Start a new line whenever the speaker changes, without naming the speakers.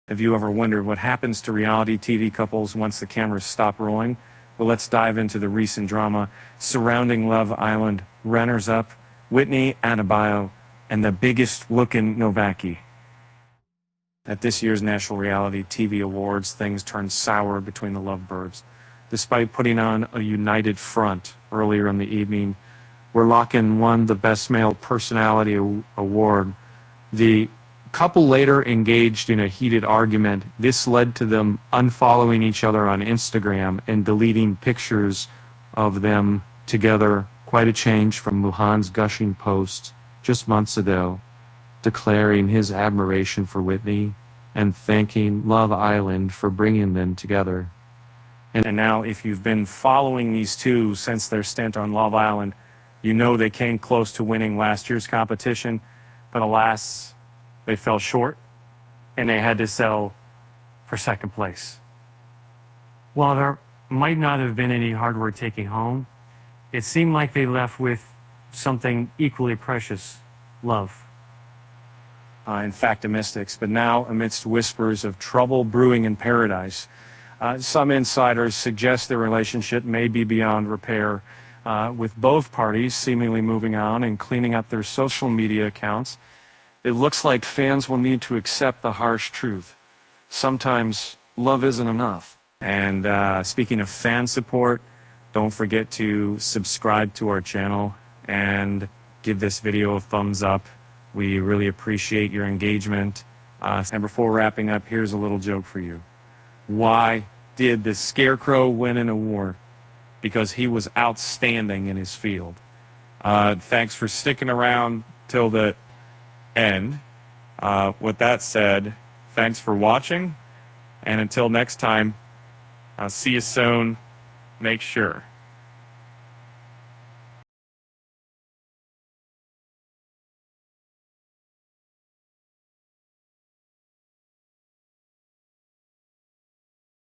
Have you ever wondered what happens to reality TV couples once the cameras stop rolling? Well, let's dive into the recent drama surrounding Love Island runners-up Whitney, Adebayo, and the biggest looking Nowacki. At this year's National Reality TV Awards, things turned sour between the lovebirds. Despite putting on a united front earlier in the evening, where Lochan won the Best Male Personality Award, the couple later engaged in a heated argument. This led to them unfollowing each other on Instagram and deleting pictures of them together. Quite a change from Lochan's gushing post just months ago, declaring his admiration for Whitney and thanking Love Island for bringing them together. And now, if you've been following these two since their stint on Love Island, you know they came close to winning last year's competition, but alas, they fell short, and they had to settle for second place. While there might not have been any hard work taking home, it seemed like they left with something equally precious: love. In fact, mystics, but now amidst whispers of trouble brewing in paradise, some insiders suggest their relationship may be beyond repair, with both parties seemingly moving on and cleaning up their social media accounts. It looks like fans will need to accept the harsh truth. Sometimes love isn't enough. And speaking of fan support, don't forget to subscribe to our channel and give this video a thumbs up. We really appreciate your engagement. And before wrapping up, here's a little joke for you. Why did the Scarecrow win an award? Because he was outstanding in his field. Thanks for sticking around till the end. With that said, thanks for watching, and until next time, I'll see you soon. Make sure.